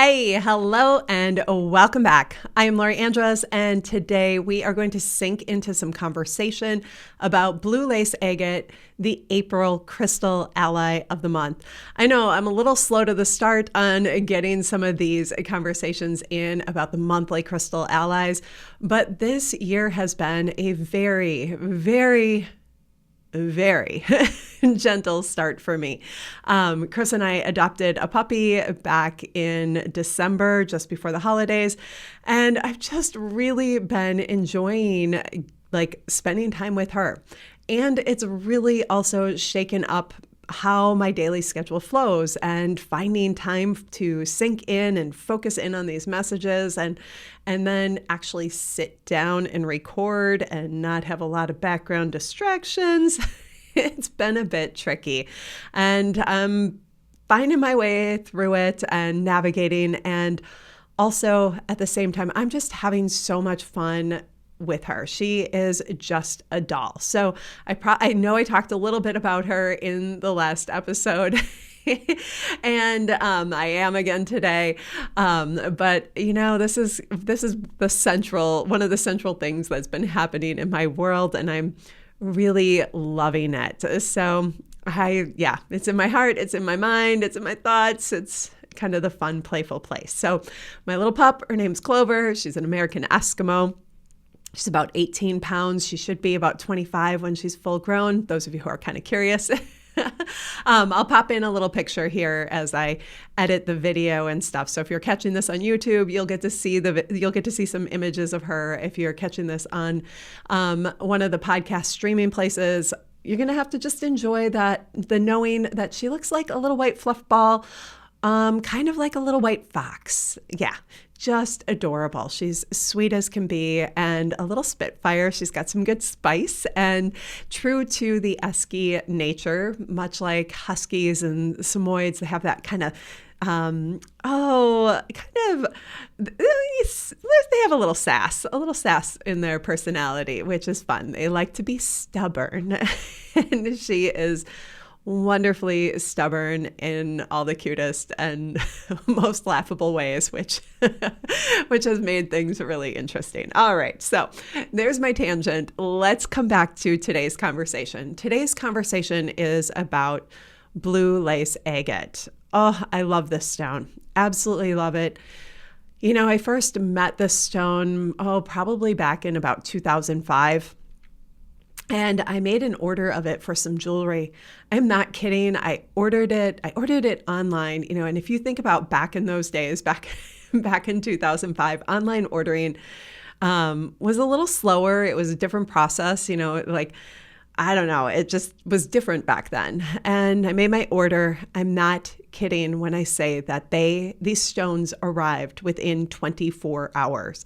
Hey, hello, and welcome back. I am Lori Andres, and today we are going to sink into some conversation about blue lace agate, the April crystal ally of the month. I know I'm a little slow to the start on getting some of these conversations in about the monthly crystal allies, but this year has been a very gentle start for me. Chris and I adopted a puppy back in December, just before the holidays, and I've just really been enjoying spending time with her. And it's really also shaken up how my daily schedule flows and finding time to sink in and focus in on these messages and then actually sit down and record and not have a lot of background distractions. It's been a bit tricky, and I'm finding my way through it and navigating. And also at the same time, I'm just having so much fun with her. She is just a doll. So I know I talked a little bit about her in the last episode. And I am again today. But you know, this is one of the central things that's been happening in my world, and I'm really loving it. So it's in my heart, it's in my mind, it's in my thoughts. It's kind of the fun, playful place. So my little pup, her name's Clover. She's an American Eskimo. She's about 18 pounds. She should be about 25 when she's full grown. Those of you who are kind of curious. I'll pop in a little picture here as I edit the video and stuff. So if you're catching this on YouTube, you'll get to see some images of her. If you're catching this on one of the podcast streaming places, you're going to have to just enjoy the knowing that she looks like a little white fluff ball, kind of like a little white fox. Yeah. Just adorable. She's sweet as can be and a little spitfire. She's got some good spice and true to the Esky nature, much like Huskies and Samoyeds, they have that kind of, they have a little sass in their personality, which is fun. They like to be stubborn. And she is wonderfully stubborn in all the cutest and most laughable ways, which has made things really interesting. All right, so there's my tangent. Let's come back to today's conversation. Today's conversation is about blue lace agate. Oh, I love this stone. Absolutely love it. You know, I first met this stone, probably back in about 2005. And I made an order of it for some jewelry. I'm not kidding. I ordered it online, you know, and if you think about back in those days, back in 2005, online ordering was a little slower. It was a different process, you know, I don't know. It just was different back then. And I made my order. I'm not kidding when I say that these stones arrived within 24 hours.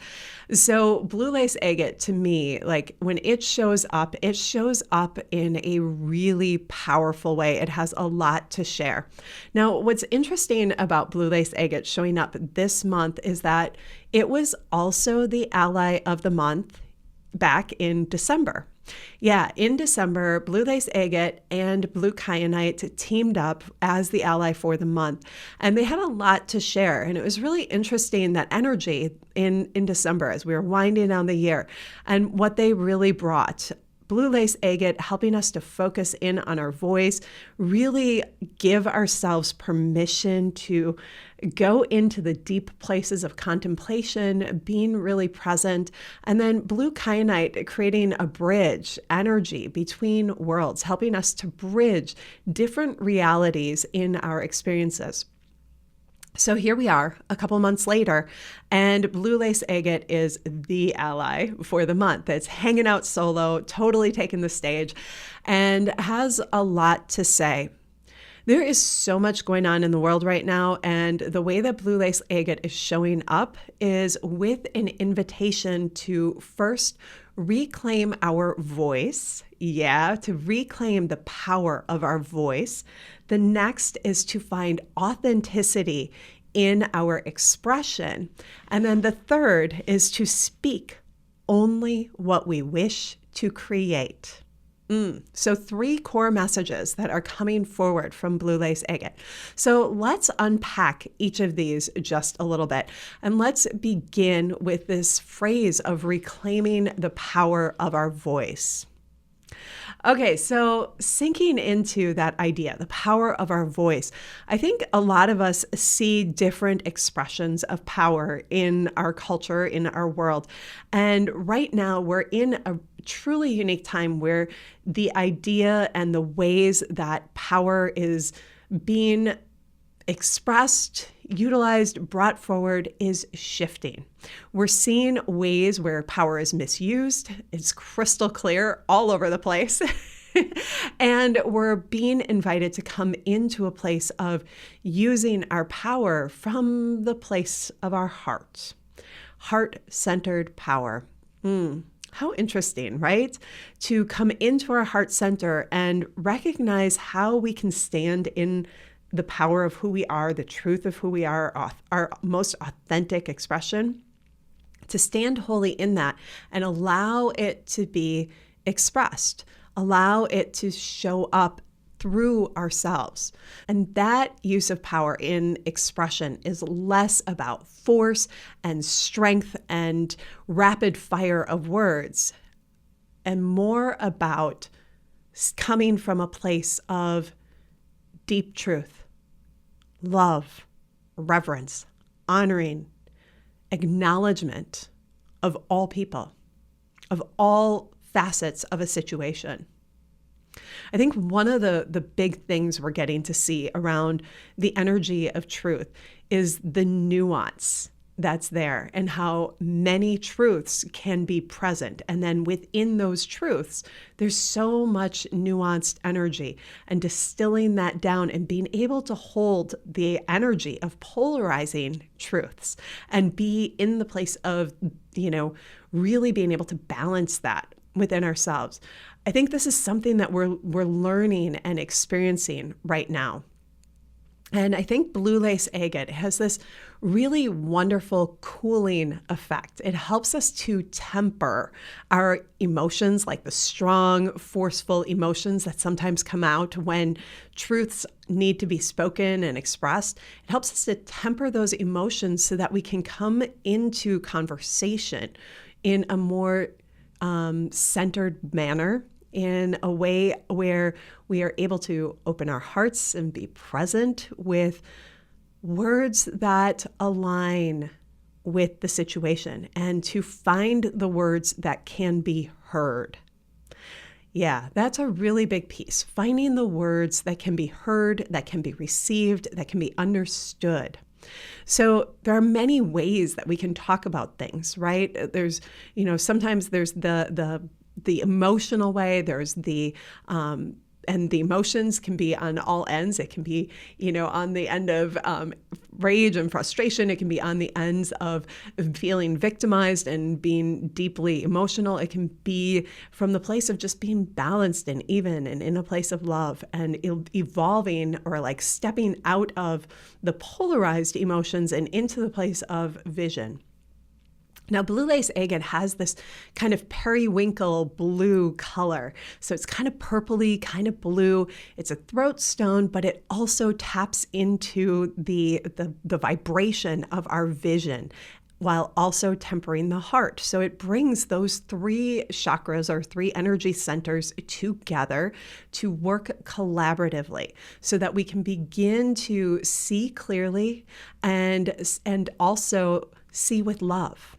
So blue lace agate, to me, when it shows up in a really powerful way. It has a lot to share. Now, what's interesting about blue lace agate showing up this month is that it was also the ally of the month back in December. Yeah, in December, blue lace agate and blue kyanite teamed up as the ally for the month, and they had a lot to share. And it was really interesting, that energy in December as we were winding down the year, and what they really brought. Blue lace agate helping us to focus in on our voice, really give ourselves permission to go into the deep places of contemplation, being really present. And then blue kyanite creating a bridge energy between worlds, helping us to bridge different realities in our experiences. So here we are a couple months later, and blue lace agate is the ally for the month. It's hanging out solo, totally taking the stage, and has a lot to say. There is so much going on in the world right now, and the way that blue lace agate is showing up is with an invitation to first reclaim our voice. Yeah, to reclaim the power of our voice. The next is to find authenticity in our expression. And then the third is to speak only what we wish to create. So 3 core messages that are coming forward from Blue Lace Agate. So let's unpack each of these just a little bit. And let's begin with this phrase of reclaiming the power of our voice. Okay, so sinking into that idea, the power of our voice, I think a lot of us see different expressions of power in our culture, in our world. And right now, we're in a truly unique time where the idea and the ways that power is being expressed, utilized, brought forward is shifting. We're seeing ways where power is misused. It's crystal clear all over the place. And we're being invited to come into a place of using our power from the place of our heart. Heart-centered power. How interesting, right? To come into our heart center and recognize how we can stand in the power of who we are, the truth of who we are, our most authentic expression, to stand wholly in that and allow it to be expressed, allow it to show up through ourselves. And that use of power in expression is less about force and strength and rapid fire of words and more about coming from a place of deep truth, love, reverence, honoring, acknowledgement of all people, of all facets of a situation. I think one of the big things we're getting to see around the energy of truth is the nuance that's there and how many truths can be present. And then within those truths, there's so much nuanced energy, and distilling that down and being able to hold the energy of polarizing truths and be in the place of, really being able to balance that within ourselves. I think this is something that we're learning and experiencing right now. And I think Blue Lace Agate has this really wonderful cooling effect. It helps us to temper our emotions, like the strong, forceful emotions that sometimes come out when truths need to be spoken and expressed. It helps us to temper those emotions so that we can come into conversation in a more centered manner, in a way where we are able to open our hearts and be present with words that align with the situation and to find the words that can be heard. Yeah, that's a really big piece. Finding the words that can be heard, that can be received, that can be understood. So there are many ways that we can talk about things, right? There's, sometimes there's the emotional way, there's and the emotions can be on all ends. It can be, on the end of rage and frustration. It can be on the ends of feeling victimized and being deeply emotional. It can be from the place of just being balanced and even and in a place of love and evolving or like stepping out of the polarized emotions and into the place of vision. Now, Blue Lace Agate has this kind of periwinkle blue color. So it's kind of purpley, kind of blue. It's a throat stone, but it also taps into the vibration of our vision while also tempering the heart. So it brings those 3 chakras or 3 energy centers together to work collaboratively so that we can begin to see clearly and also see with love,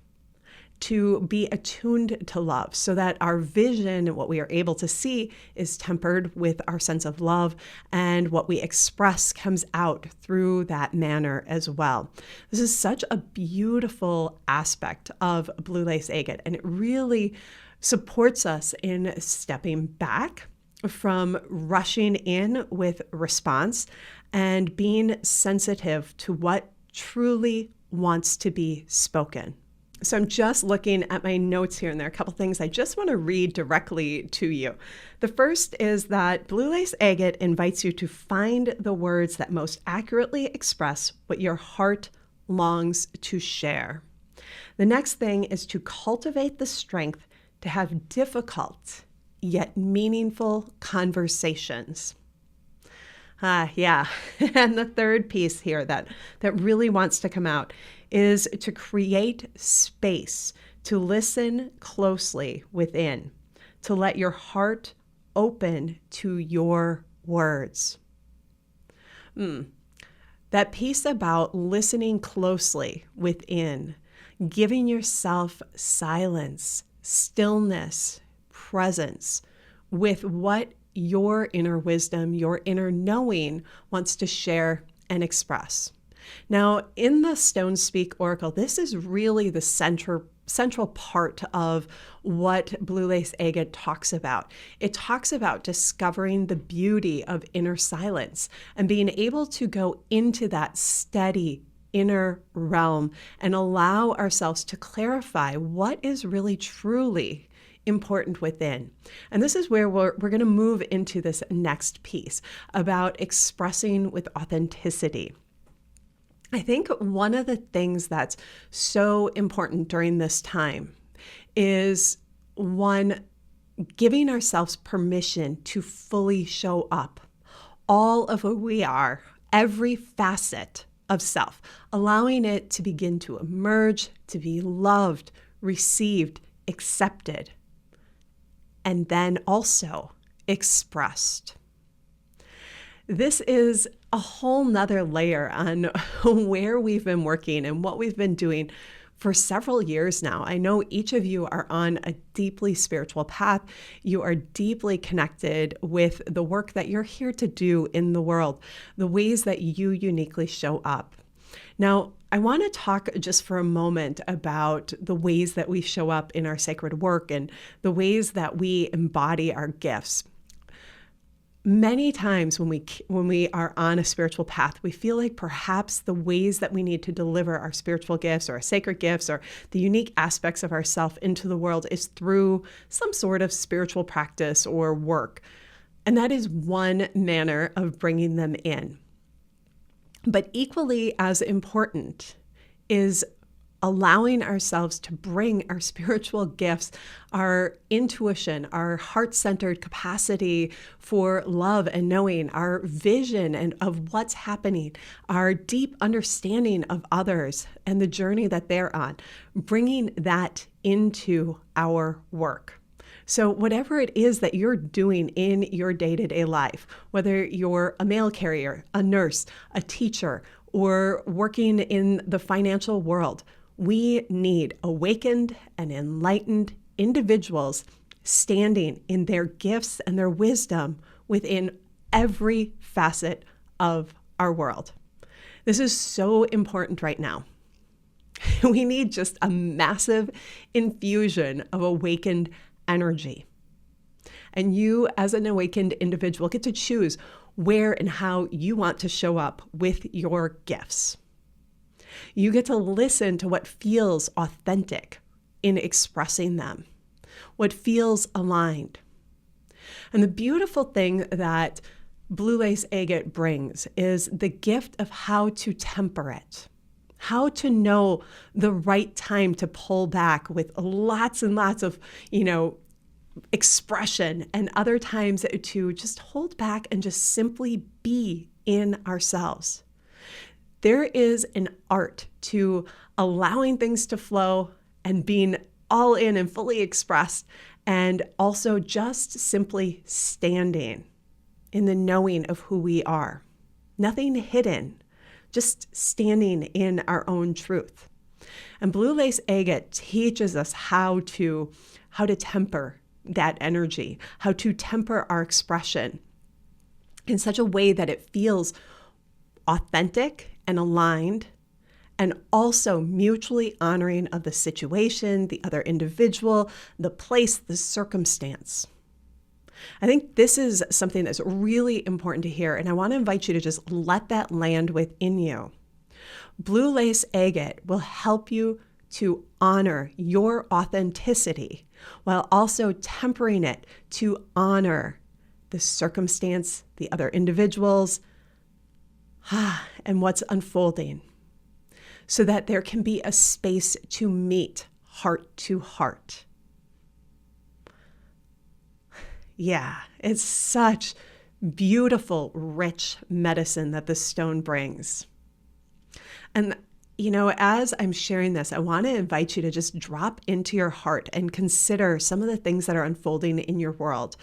to be attuned to love so that our vision, what we are able to see, is tempered with our sense of love, and what we express comes out through that manner as well. This is such a beautiful aspect of Blue Lace Agate, and it really supports us in stepping back from rushing in with response and being sensitive to what truly wants to be spoken. So I'm just looking at my notes here, and there are a couple things I just want to read directly to you. The first is that Blue Lace Agate invites you to find the words that most accurately express what your heart longs to share. The next thing is to cultivate the strength to have difficult, yet meaningful conversations. Yeah. And the third piece here that really wants to come out is to create space, to listen closely within, to let your heart open to your words. That piece about listening closely within, giving yourself silence, stillness, presence with what your inner wisdom, your inner knowing wants to share and express. Now, in the Stone Speak Oracle, this is really the central part of what Blue Lace Agate talks about. It talks about discovering the beauty of inner silence and being able to go into that steady inner realm and allow ourselves to clarify what is really truly important within. And this is where we're going to move into this next piece about expressing with authenticity. I think one of the things that's so important during this time is, one, giving ourselves permission to fully show up, all of who we are, every facet of self, allowing it to begin to emerge, to be loved, received, accepted, and then also expressed. This is a whole nother layer on where we've been working and what we've been doing for several years now. I know each of you are on a deeply spiritual path. You are deeply connected with the work that you're here to do in the world, the ways that you uniquely show up. Now, I want to talk just for a moment about the ways that we show up in our sacred work and the ways that we embody our gifts. Many times when we are on a spiritual path, we feel like perhaps the ways that we need to deliver our spiritual gifts or our sacred gifts or the unique aspects of ourself into the world is through some sort of spiritual practice or work. And that is one manner of bringing them in. But equally as important is allowing ourselves to bring our spiritual gifts, our intuition, our heart-centered capacity for love and knowing, our vision and of what's happening, our deep understanding of others and the journey that they're on, bringing that into our work. So whatever it is that you're doing in your day-to-day life, whether you're a mail carrier, a nurse, a teacher, or working in the financial world, we need awakened and enlightened individuals standing in their gifts and their wisdom within every facet of our world. This is so important right now. We need just a massive infusion of awakened energy. And you, as an awakened individual, get to choose where and how you want to show up with your gifts. You get to listen to what feels authentic in expressing them, what feels aligned. And the beautiful thing that Blue Lace Agate brings is the gift of how to temper it. How to know the right time to pull back with lots and lots of, expression, and other times to just hold back and just simply be in ourselves. There is an art to allowing things to flow and being all in and fully expressed, and also just simply standing in the knowing of who we are. Nothing hidden. Just standing in our own truth. And Blue Lace Agate teaches us how to temper that energy, how to temper our expression in such a way that it feels authentic and aligned, and also mutually honoring of the situation, the other individual, the place, the circumstance. I think this is something that's really important to hear, and I want to invite you to just let that land within you. Blue Lace Agate will help you to honor your authenticity while also tempering it to honor the circumstance, the other individuals, and what's unfolding, so that there can be a space to meet heart to heart. Yeah, it's such beautiful, rich medicine that the stone brings. And, as I'm sharing this, I want to invite you to just drop into your heart and consider some of the things that are unfolding in your world.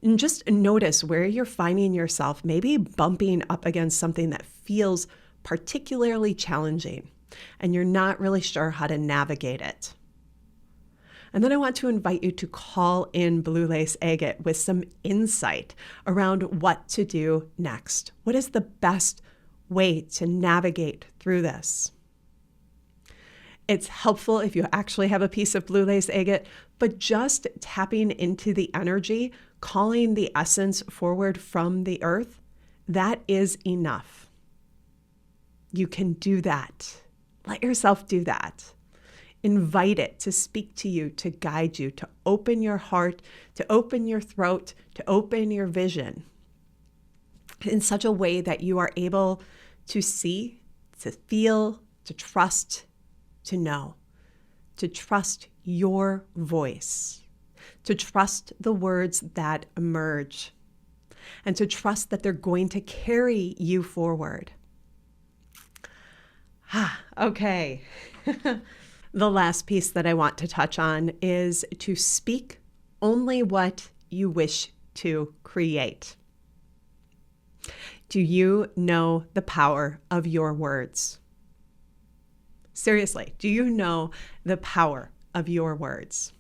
And just notice where you're finding yourself maybe bumping up against something that feels particularly challenging, and you're not really sure how to navigate it. And then I want to invite you to call in Blue Lace Agate with some insight around what to do next. What is the best way to navigate through this? It's helpful if you actually have a piece of Blue Lace Agate, but just tapping into the energy, calling the essence forward from the earth, that is enough. You can do that. Let yourself do that. Invite it to speak to you, to guide you, to open your heart, to open your throat, to open your vision in such a way that you are able to see, to feel, to trust, to know, to trust your voice, to trust the words that emerge, and to trust that they're going to carry you forward. Okay. The last piece that I want to touch on is to speak only what you wish to create. Do you know the power of your words? Seriously, do you know the power of your words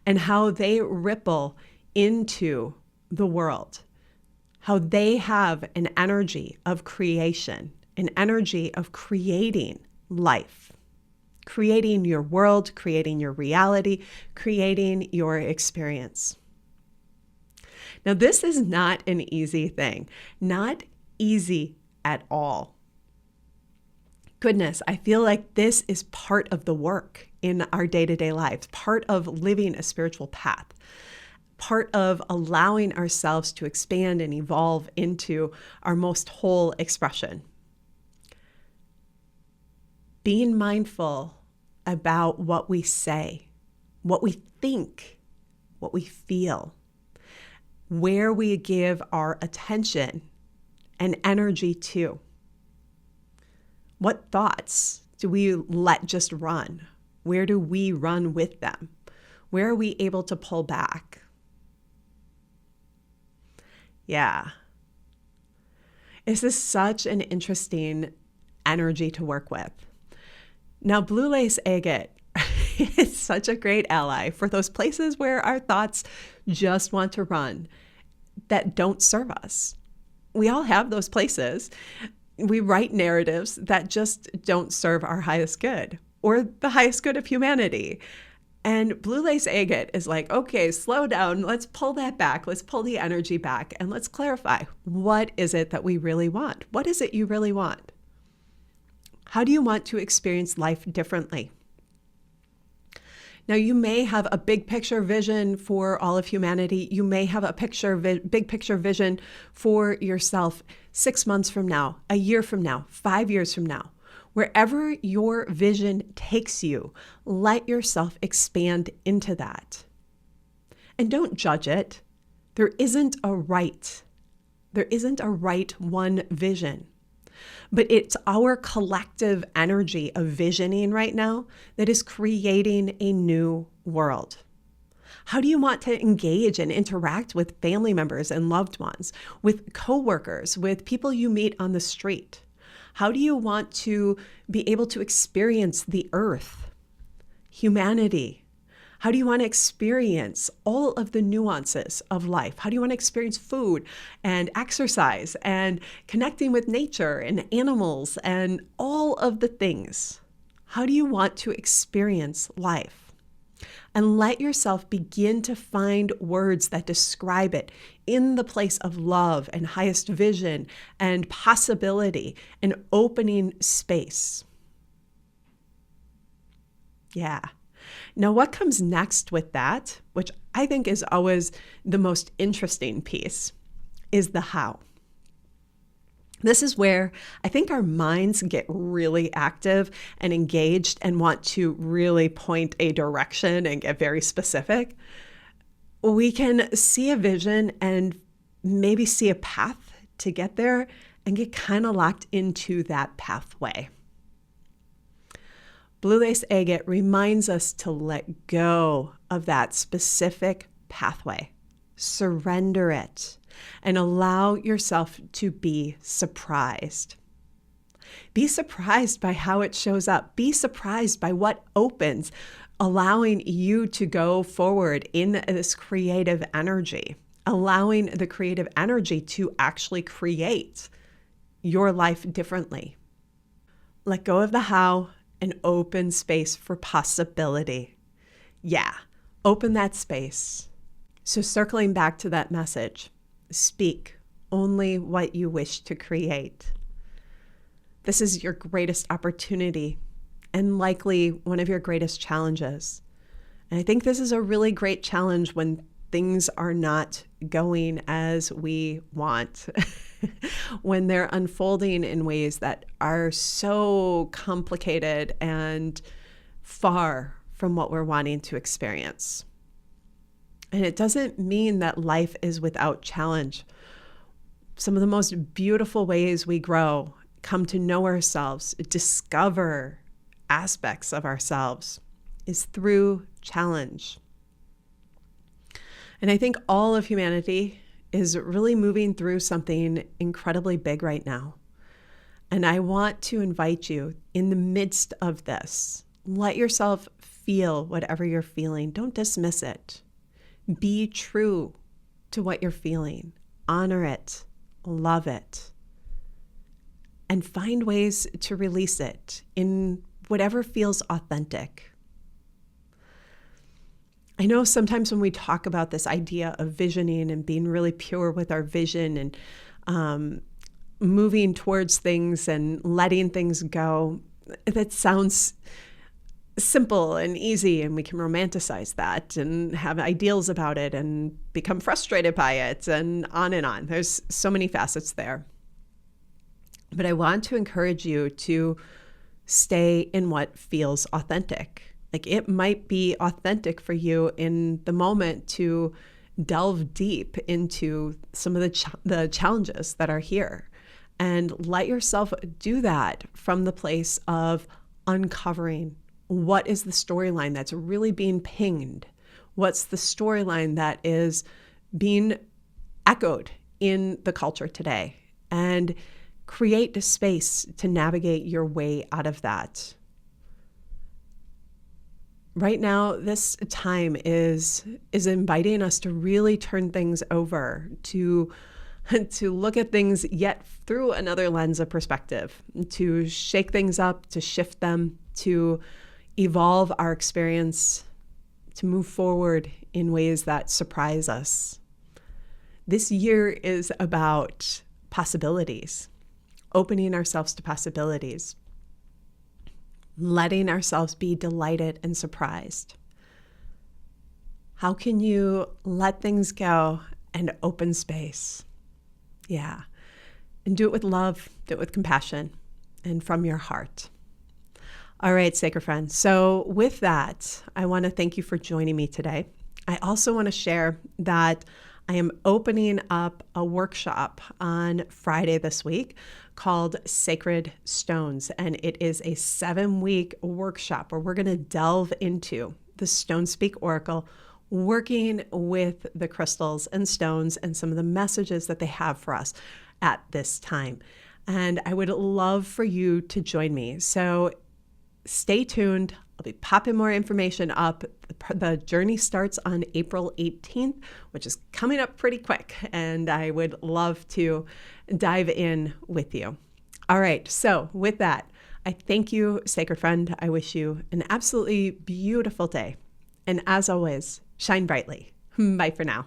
and how they ripple into the world? How they have an energy of creation, an energy of creating life, creating your world, creating your reality, creating your experience. Now, this is not an easy thing, not easy at all. Goodness, I feel like this is part of the work in our day-to-day lives, part of living a spiritual path, part of allowing ourselves to expand and evolve into our most whole expression. Being mindful about what we say, what we think, what we feel, where we give our attention and energy to. What thoughts do we let just run? Where do we run with them? Where are we able to pull back? Yeah. This is such an interesting energy to work with. Now, Blue Lace Agate is such a great ally for those places where our thoughts just want to run that don't serve us. We all have those places. We write narratives that just don't serve our highest good or the highest good of humanity. And Blue Lace Agate is like, okay, slow down. Let's pull that back. Let's pull the energy back and let's clarify. What is it that we really want? What is it you really want? How do you want to experience life differently? Now, you may have a big picture vision for all of humanity. You may have a big picture vision for yourself 6 months from now, a year from now, 5 years from now. Wherever your vision takes you, let yourself expand into that. And don't judge it. There isn't a right. There isn't a right one vision. But it's our collective energy of visioning right now that is creating a new world. How do you want to engage and interact with family members and loved ones, with coworkers, with people you meet on the street? How do you want to be able to experience the earth, humanity? How do you want to experience all of the nuances of life? How do you want to experience food and exercise and connecting with nature and animals and all of the things? How do you want to experience life? And let yourself begin to find words that describe it in the place of love and highest vision and possibility and opening space. Yeah. Now, what comes next with that, which I think is always the most interesting piece, is the how. This is where I think our minds get really active and engaged and want to really point a direction and get very specific. we can see a vision and maybe see a path to get there and get kind of locked into that pathway. Blue Lace Agate reminds us to let go of that specific pathway, surrender it, and allow yourself to be surprised. Be surprised by how it shows up. Be surprised by what opens, allowing you to go forward in this creative energy, allowing the creative energy to actually create your life differently. Let go of the how and open space for possibility. Yeah, open that space. So circling back to that message, speak only what you wish to create. This is your greatest opportunity and likely one of your greatest challenges. And I think this is a really great challenge when things are not going as we want, when they're unfolding in ways that are so complicated and far from what we're wanting to experience. And it doesn't mean that life is without challenge. Some of the most beautiful ways we grow, come to know ourselves, discover aspects of ourselves is through challenge. And I think all of humanity is really moving through something incredibly big right now. And I want to invite you in the midst of this, let yourself feel whatever you're feeling. Don't dismiss it. Be true to what you're feeling. Honor it. Love it. And find ways to release it in whatever feels authentic. I know sometimes when we talk about this idea of visioning and being really pure with our vision and moving towards things and letting things go, that sounds simple and easy, and we can romanticize that and have ideals about it and become frustrated by it and on and on. There's so many facets there. But I want to encourage you to stay in what feels authentic. Like, it might be authentic for you in the moment to delve deep into some of the challenges that are here, and let yourself do that from the place of uncovering what is the storyline that's really being pinged. What's the storyline that is being echoed in the culture today, and create a space to navigate your way out of that. Right now, this time is inviting us to really turn things over, to look at things yet through another lens of perspective, to shake things up, to shift them, to evolve our experience, to move forward in ways that surprise us. This year is about possibilities, opening ourselves to possibilities, letting ourselves be delighted and surprised. How can you let things go and open space? Yeah. And do it with love, do it with compassion, and from your heart. All right, sacred friends. So with that, I want to thank you for joining me today. I also want to share that I am opening up a workshop on Friday this week called Sacred Stones. And it is a 7-week workshop where we're going to delve into the Stone Speak Oracle, working with the crystals and stones and some of the messages that they have for us at this time. And I would love for you to join me. So stay tuned. I'll be popping more information up. The journey starts on April 18th, which is coming up pretty quick, and I would love to dive in with you. All right, so with that, I thank you, sacred friend. I wish you an absolutely beautiful day. And as always, shine brightly. Bye for now.